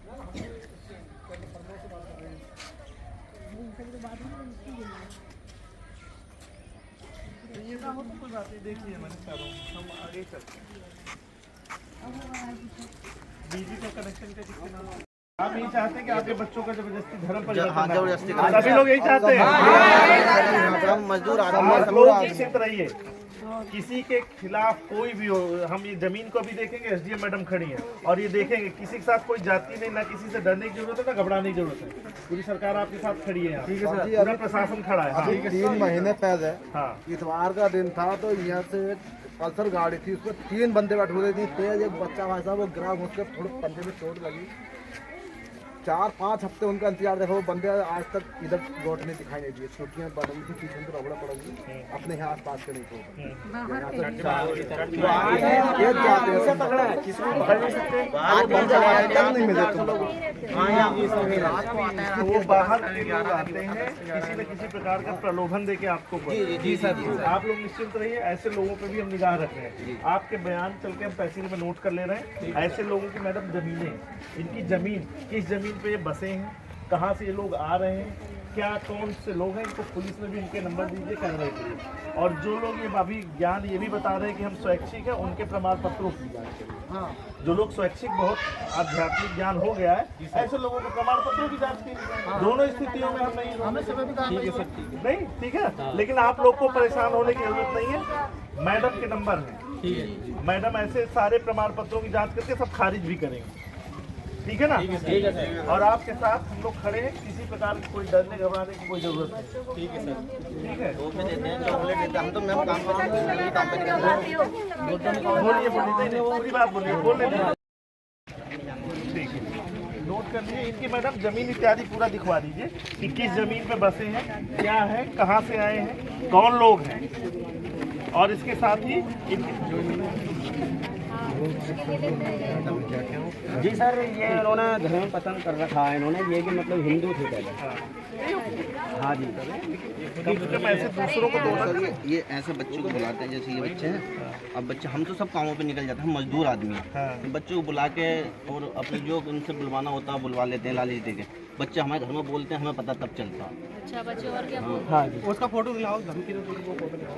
ये ना हो तो कोई बात नहीं, देखिए मैंने हम आगे चलते हैं। बिजली का कनेक्शन का किसके नाम? आप यही चाहते हैं कि आपके बच्चों का जबरदस्ती धर्म परिवर्तन? जबरदस्ती सभी लोग यही चाहते हैं। मजदूर आप लोग निश्चित रहिए, किसी के खिलाफ कोई भी हो, हम ये जमीन को भी देखेंगे, एसडीएम मैडम खड़ी है और ये देखेंगे किसी के साथ कोई जाति नहीं, ना किसी से डरने की जरूरत है ना घबराने की जरूरत है। पूरी सरकार आपके साथ खड़ी है। ठीक है सर, पूरा प्रशासन खड़ा है। अभी 3 महीने पहले हाँ, इतवार का दिन था तो यहाँ से पल्सर गाड़ी थी, उसमें 3 बंदे बैठे हुए थे तेज। एक बच्चा भाई साहब वो गिरा, उसके थोड़े पंजे में चोट लगी। 4-5 हफ्ते उनका इंतजार देखो, वो बंदे आज तक इधर लौट नहीं दिखाई नहीं दिए। छुट्टियां पड़ रही थी, पीछे तो रगड़ा पड़ेगी अपने यहाँ आस पास के नहीं। नहीं मिले वो बाहर के लोग आते हैं किसी न किसी प्रकार का प्रलोभन देके आपको। जी सर, आप लोग निश्चिंत रहिए, ऐसे लोगों पे भी हम निगाह रख रहे हैं। आपके बयान चल के हम तहसील में नोट कर ले रहे हैं। ऐसे लोगों की मैडम जमीनें, इनकी जमीन किस जमीन पे ये बसे हैं, कहाँ से ये लोग आ रहे हैं, क्या कौन से लोग हैं, इनको पुलिस में भी इनके नंबर दीजिए कार्रवाई करिए। और जो लोग ये अभी ज्ञान ये भी बता रहे हैं कि हम स्वैच्छिक हैं, उनके प्रमाण पत्रों की जांच करिए। हाँ, जो लोग स्वैच्छिक बहुत आध्यात्मिक ज्ञान हो गया है, ऐसे लोगों के प्रमाण पत्रों की जांच कीजिए। दोनों स्थितियों में हम नहीं, नहीं ठीक है, लेकिन आप लोग को परेशान होने की जरूरत नहीं है। मैडम के नंबर है, मैडम ऐसे सारे प्रमाण पत्रों की जाँच करके सब खारिज भी करेंगे। ठीक है ना? ठीक है सर। और आपके साथ हम लोग खड़े हैं, किसी प्रकार की कोई डरने घबराने की कोई जरूरत नहीं। ठीक है सर, ठीक है। बोलिए बोलिए, पूरी बात बोलिए, बोलने दीजिए। ठीक है, नोट कर लीजिए। इनकी मैडम जमीन इत्यादि पूरा दिखवा दीजिए कि किस जमीन पे बसे हैं, क्या है, कहाँ से आए हैं, कौन लोग हैं, और इसके साथ ही जी सर, ये इन्होंने धर्म पतन कर रखा है। इन्होंने ये भी मतलब हिंदू थे पहले। हाँ जी, ऐसे दूसरों को ये ऐसे बच्चों को बुलाते हैं, जैसे ये बच्चे हैं। अब बच्चे, हम तो सब कामों पे निकल जाते हैं, हम मजदूर आदमी हैं। बच्चों को बुला के और अपने जो उनसे बुलवाना होता है बुलवा लेते हैं, लालच देके। बच्चे हमारे घर में बोलते हैं, हमें पता तब चलता है। अच्छा, बच्चे और क्या? हाँ जी, उसका फोटो दिलाओ, धमकी दो, फोटो दिलाओ।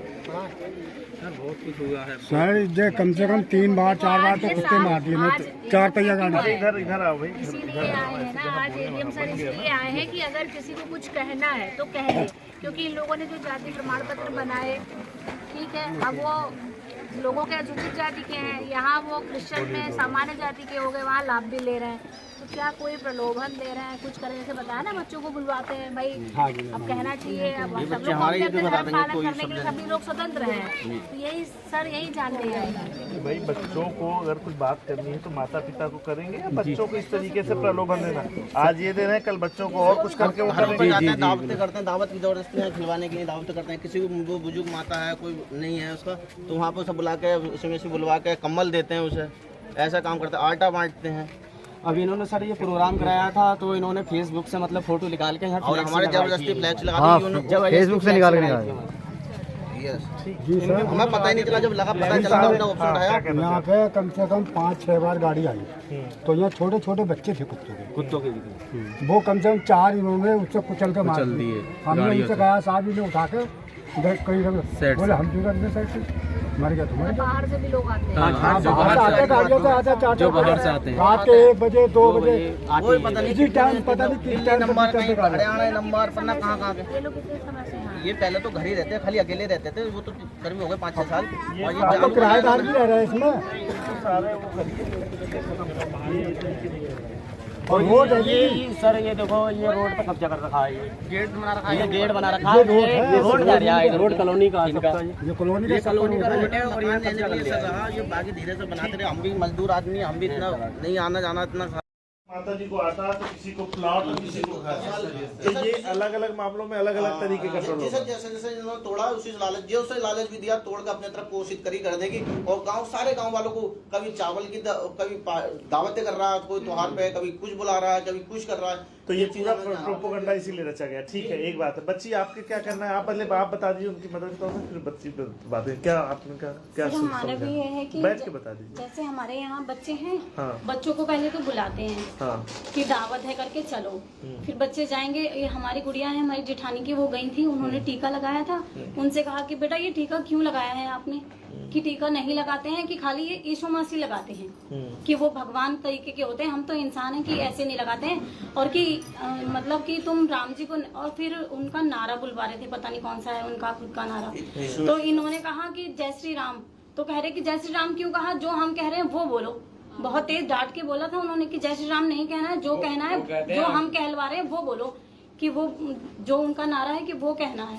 सर बहुत कुछ हुआ है सर, ये कम से कम 3 बार 4 बार तो कुत्ते मार दिए। 4 पहिया गाड़ी। इधर आओ भाई। इसीलिए आए हैं ना आज एडीएम सर, इसलिए आए हैं कि अगर किसी को कुछ कहना है तो कह दे, क्योंकि इन लोगों ने जो जाति प्रमाण पत्र बनाए, ठीक है, अब वो लोगों के अनुसूचित जाति के हैं, यहाँ वो क्रिश्चियन में सामान्य जाति के हो गए, वहाँ लाभ भी ले रहे हैं। तो क्या कोई प्रलोभन दे रहे हैं, कुछ करें? जैसे बताया ना, बच्चों को बुलवाते हैं भाई। अब कहना चाहिए, अब सब लोग करने के लिए सभी लोग स्वतंत्र हैं। तो यही सर, यही जानते हैं भाई, बच्चों को अगर कुछ बात करनी है तो माता पिता को करेंगे, या बच्चों को इस तरीके से प्रलोभन देना? आज ये दे रहे हैं, कल बच्चों को और कुछ करके वो करेंगे। दावतें करते हैं, दावत की जबरदस्ती खिलवाने के लिए दावतें करते हैं। किसी को वो बुजुर्ग माता है, कोई नहीं है उसका, तो वहाँ पर सब बुला के उसमें से बुलवा के कम्बल देते हैं उसे। ऐसा काम करते हैं, आटा बांटते हैं। अभी इन्होंने सर ये प्रोग्राम कराया था, तो इन्होंने फेसबुक से मतलब फोटो निकाल के यहाँ और हमारे जबरदस्ती फ्लैश लगा दी, फेसबुक से निकाल के जी सर, हमें पता ही नहीं चला, जब लगा पता चला तो हमने ऑप्शन उठाया। यहाँ पे कम से कम 5-6 बार गाड़ी आई, तो यहाँ छोटे छोटे बच्चे थे कुत्तों के वो कम से कम 4 इन्होंने उससे कुचल के मार दिए। हमने उनसे कहा साहब इन्हें उठा के कहीं बोले हम क्यों करते साइड से, मर गया तुम्हारे। बाहर से भी लोग आते हैं, बाहर से आते हैं रात के 1 बजे 2 बजे, इसी टाइम पता नहीं किस टाइम हरियाणा नंबर पन्ना कहाँ के। ये लोग कितने समय से हैं? ये पहले तो घर ही रहते हैं, खाली अकेले रहते थे। वो तो गर्मी हो गए 5-6 साल। तो किराएदार भी रह रहे हैं इसमें। और रोड ये सर, ये देखो, ये रोड पे कब्जा कर रखा है। ये गेट बना रखा है, ये गेट बना रखा है। रोड जा रहा है, रोड कॉलोनी का ये कॉलोनी का रोड है। और ये बाकी धीरे से बनाते रहे। हम भी मजदूर आदमी, हम भी इतना नहीं आना जाना इतना। माता जी को आता तो किसी को प्लॉट और किसी को घर, तो ये अलग अलग मामलों में अलग अलग तरीके का जैसे जैसे इन्होंने तोड़ा, उसी लालच, जो उसे लालच भी दिया, तोड़ के अपने तरफ कोशिश करी कर देगी। और सारे गांव वालों को कभी चावल की कभी दावतें कर रहा है, कोई त्योहार पे कभी कुछ बुला रहा है, कभी कुछ कर रहा है। तो ये पूरा प्रोपोगंडा इसीलिए रचा गया। ठीक है, एक बात है, बच्ची आपके क्या करना है, आप पहले आप बता दीजिए उनकी मदद करो, फिर बच्ची बातें क्या आपने क्या हमारा भी ये है कि बैठ के बता दीजिए। जैसे हमारे यहाँ बच्चे हैं, हाँ। बच्चों को पहले तो बुलाते हैं, हाँ। हाँ। कि दावत है करके चलो। फिर बच्चे जाएंगे, ये हमारी गुड़िया है हमारी जेठानी की, वो गई थी, उन्होंने टीका लगाया था। उनसे कहा कि बेटा ये टीका क्यों लगाया है आपने, कि टीका नहीं लगाते हैं कि खाली ये यीशु मसीह लगाते हैं, कि वो भगवान तरीके के होते हैं, हम तो इंसान हैं कि ऐसे नहीं लगाते हैं। और कि मतलब कि तुम राम जी को, और फिर उनका नारा बुलवा रहे थे, पता नहीं कौन सा है उनका खुद का नारा। तो इन्होंने कहा कि जय श्री राम, तो कह रहे कि जय श्री राम क्यों कहा, जो हम कह रहे हैं वो बोलो। बहुत तेज डांट के बोला था उन्होंने कि जय श्री राम नहीं कहना है, जो कहना है जो हम कहलवा रहे हैं वो बोलो, कि वो जो उनका नारा है कि वो कहना है।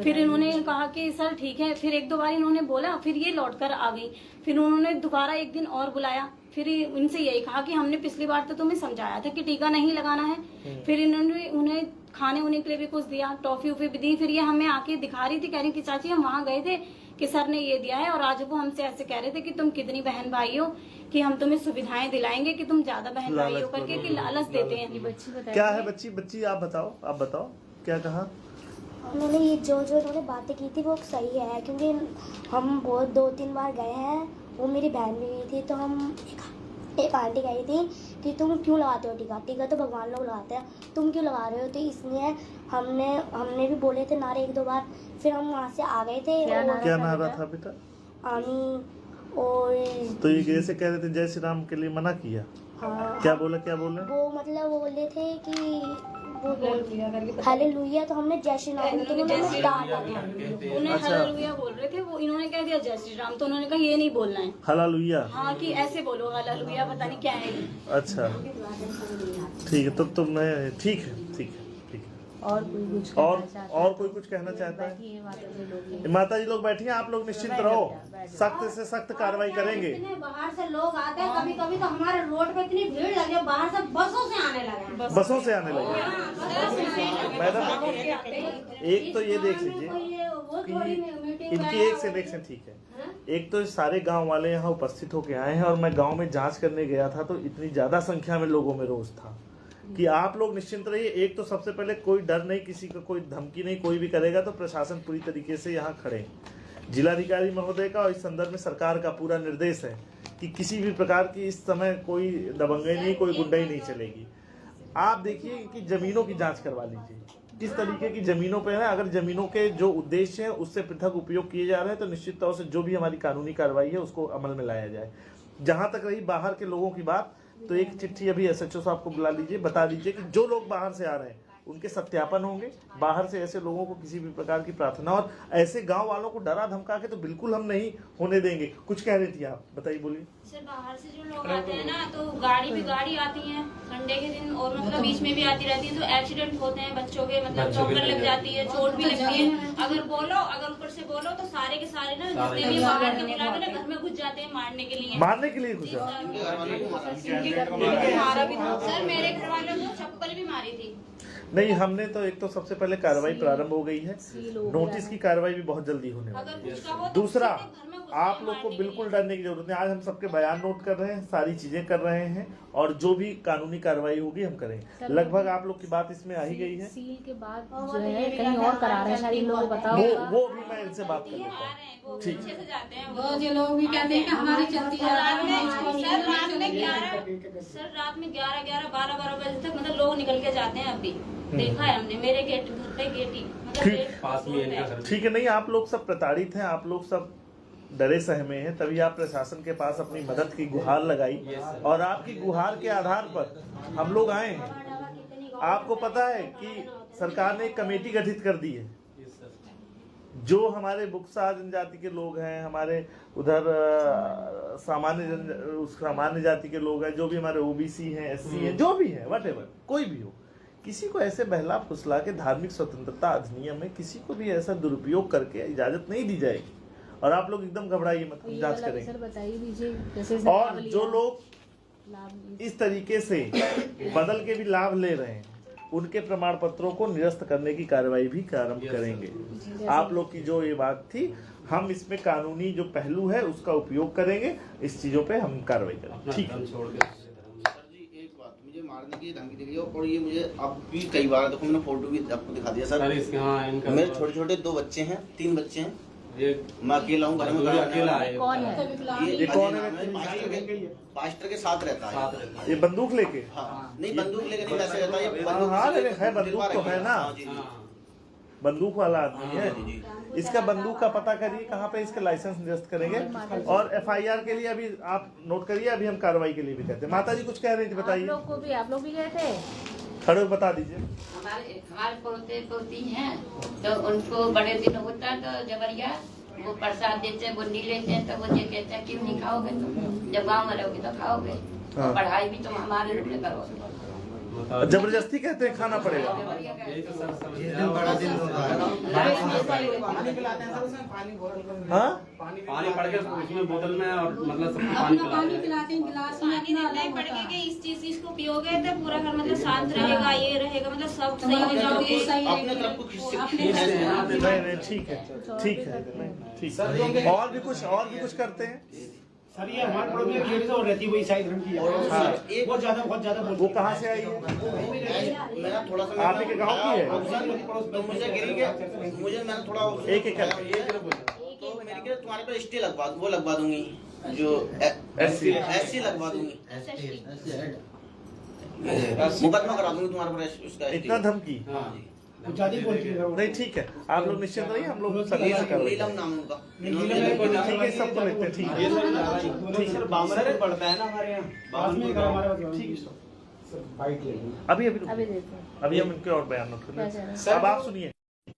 फिर इन्होंने कहा कि सर ठीक है। फिर एक दो बार इन्होंने बोला, फिर ये लौटकर आ गई। फिर उन्होंने दोबारा एक दिन और बुलाया, फिर इनसे यही कहा कि हमने पिछली बार तो तुम्हें समझाया था कि टीका नहीं लगाना है। फिर इन्होंने उन्हें खाने उन्हें के लिए भी कुछ दिया, टॉफी उफी भी दी। फिर ये हमें आके दिखा रही थी, कह रही थी चाची हम वहाँ गए थे कि सर ने ये दिया है, और आज वो हमसे ऐसे कह रहे थे कि तुम कितनी बहन भाई हो, कि हम तुम्हें सुविधाएं दिलाएंगे, कि तुम ज्यादा बहन भाई हो करके कि लालच देते हैं। क्या है बच्ची आप बताओ क्या कहा? उन्होंने ये जो उन्होंने बातें की थी वो सही है, क्योंकि हम बहुत 2-3 बार गए हैं, वो मेरी बहन भी गई थी, तो हम एक आंटी कही थी कि तुम क्यों लगाते हो टीका, टीका तो भगवान लोग लगाते हैं, तुम क्यों लगा रहे हो। तो इसलिए हमने भी बोले थे नारे 1-2 बार। फिर हम वहाँ से आ गए थे। क्या नारा था बेटा? आमी। और तो ये जैसे कह रहे थे जय श्री राम के लिए मना किया? हाँ, क्या बोले? वो मतलब वो बोले थे कि हालेलुया, तो हमने जय श्री राम, तो उन्होंने डांटा। उन्हें हालेलुया बोल रहे थे, वो इन्होंने कह दिया जय श्री राम, तो उन्होंने कहा ये नहीं बोलना है हालेलुया। हाँ, कि ऐसे बोलो हालेलुया, पता नहीं क्या है। अच्छा ठीक है, तो मैं ठीक है। और कोई कुछ कहना चाहता है? माता जी लोग बैठी हैं, आप लोग निश्चिंत रहो, सख्त से सख्त कार्रवाई करेंगे। बाहर से लोग आते हैं, कभी कभी तो हमारे रोड पे इतनी भीड़ लगी है, बाहर से बसों से आने लगे। मैडम एक तो ये देख लीजिए, इनकी एक सिलेक्शन ठीक है। एक तो सारे गांव वाले यहाँ उपस्थित होके आए हैं, और मैं गांव में जांच करने गया था तो इतनी ज्यादा संख्या में लोगों में रोष था कि आप लोग निश्चिंत रहिए। एक तो सबसे पहले कोई डर नहीं, किसी का कोई धमकी नहीं, कोई भी करेगा तो प्रशासन पूरी तरीके से यहाँ खड़े। जिलाधिकारी महोदय का और इस संदर्भ में सरकार का पूरा निर्देश है कि किसी भी प्रकार की इस समय कोई दबंगई नहीं, कोई गुंडाई नहीं चलेगी। आप देखिए कि जमीनों की जांच करवा लीजिए, किस तरीके की जमीनों पे है। अगर जमीनों के जो उद्देश्य है उससे पृथक उपयोग किए जा रहे हैं तो निश्चित तौर से जो भी हमारी कानूनी कार्रवाई है उसको अमल में लाया जाए। जहां तक रही बाहर के लोगों की बात, तो एक चिट्ठी अभी एसएचओ साहब को बुला लीजिए, बता दीजिए कि जो लोग बाहर से आ रहे हैं उनके सत्यापन होंगे। बाहर से ऐसे लोगों को किसी भी प्रकार की प्रार्थना और ऐसे गांव वालों को डरा धमका के तो बिल्कुल हम नहीं होने देंगे। कुछ कह रही थी आप, बताइए, बोलिए। सर बाहर से जो लोग आते हैं ना, तो गाड़ी आती है संडे के दिन, और मतलब बीच में भी आती रहती है, तो एक्सीडेंट होते हैं बच्चों के, मतलब ठोकर लग जाती है, चोट भी लगती है। अगर ऊपर से बोलो तो सारे के सारे ना जितने भी बाहर के बुला के ना घर में घुस जाते हैं मारने के लिए घुस जाते हैं। मारा भी था सर, मेरे घर वालों को चप्पल भी मारी थी। नहीं, हमने तो एक तो सबसे पहले कार्रवाई प्रारंभ हो गई है, नोटिस की कार्रवाई भी बहुत जल्दी होने वाली है। दूसरा, आप लोग को बिल्कुल डरने की जरूरत नहीं। आज हम सबके बयान नोट कर रहे हैं, सारी चीजें कर रहे हैं, और जो भी कानूनी कार्रवाई होगी हम करेंगे। लगभग आप लोग की बात इसमें आ ही गई है। सील के बाद जो है कहीं और करा रहे हैं लोग, बताओ। वो भी मैं इनसे बात कर लेता हूँ। ठीक है, ये लोग भी कहते हैं कि हमारी चलती है। सर रात में 11, 12 बजे तक मतलब लोग निकल के जाते हैं। अभी देखा है हमने, मेरे घर पे गेट ही मतलब ठीक है। नहीं, आप लोग सब प्रताड़ित हैं, आप लोग सब डरे सहमे हैं, तभी आप प्रशासन के पास अपनी मदद की गुहार लगाई, और आपकी गुहार के आधार पर हम लोग आए हैं। आपको पता है कि सरकार ने एक कमेटी गठित कर दी है, जो हमारे बुक्सा जनजाति के लोग हैं, हमारे उधर सामान्य जाति के लोग हैं, जो भी हमारे ओबीसी हैं, एससी हैं, जो भी है, व्हाटएवर कोई भी हो, किसी को ऐसे बहला फुसला के धार्मिक स्वतंत्रता अधिनियम में किसी को भी ऐसा दुरुपयोग करके इजाजत नहीं दी जाएगी। और आप लोग एकदम घबराइए मत, हम जांच करेंगे। और जो लोग इस तरीके से बदल के भी लाभ ले रहे हैं, उनके प्रमाण पत्रों को निरस्त करने की कार्रवाई भी प्रारंभ करेंगे। आप लोग की जो ये बात थी, हम इसमें कानूनी जो पहलू है उसका उपयोग करेंगे, इस चीजों पे हम कार्रवाई करेंगे। ठीक है सर जी, एक बात, मुझे मारने की धमकी दी गई है, और ये मुझे अब भी कई बार, देखो मैंने फोटो भी आपको दिखा दिया सर। मेरे छोटे छोटे 2 बच्चे हैं, 3 बच्चे हैं, मैं अकेला हूँ, घर में अकेला है। कौन है? ये कौन है? पास्टर के साथ रहता है। ये बंदूक लेके? हाँ, नहीं बंदूक लेके नहीं, वैसे रहता है। हाँ लेकिन है, बंदूक तो है ना, बंदूक वाला आदमी है। इसका बंदूक का पता करिए कहाँ पे इसका लाइसेंस निरस्त करेंगे, और FIR के लिए अभी आप नोट करिए, अभी हम कार्रवाई के लिए भी कहते हैं। माता जी कुछ कह रही थी, बताइए। आप लोग भी गए थे? खड़े बता दीजिए। हमारे पोते पोती हैं तो उनको बड़े दिन होता है तो जबरिया वो प्रसाद देते हैं, बुन्नी लेते हैं, तो वो ये कहते हैं क्यों नहीं खाओगे तुम, जब गाँव में रहोगे तो खाओगे। हाँ। पढ़ाई भी तुम हमारे रूप में करोगे। जबरदस्ती कहते हैं खाना पड़ेगा। पानी पिलाते हैं सर, उसमें पानी हाँ पानी पड़ के उसमें बोतल में, और मतलब सब पानी पिलाते हैं गिलास में, पानी देना ही पड़ेगा कि इस चीज इसको पियोगे तो पूरा घर मतलब शांत रहेगा, ये रहेगा, मतलब सब सही हो जाओगे। अपने तरफ को नहीं ठीक है, ठीक है, ठीक है। और भी कुछ करते हैं सर। ये हमारे पड़ोस में लेडीज और रहती है, वही शायद धर्म की है, बहुत ज्यादा वो कहाँ से आई है? मेरा थोड़ा सा आप ही के गाँव की है? तो मुझे गिरेंगे, मुझे मैंने थोड़ा एक तो मेरी के तुम्हारे पे स्टे लगवा दूंगी, जो SC लगवा दूंगी, मुकदमा करा दूंगी तुम्हारे पर उसका। इतना धमकी? नहीं ठीक है, आप लोग निश्चिंत रहिए, हम लोग सभी से कर रहे हैं। नीलम नाम उनका। ठीक है, सब तो लेते हैं, ठीक है, पड़ता है ना हमारे यहाँ, अभी हम इनके और बयान नोट करें। अब आप सुनिए।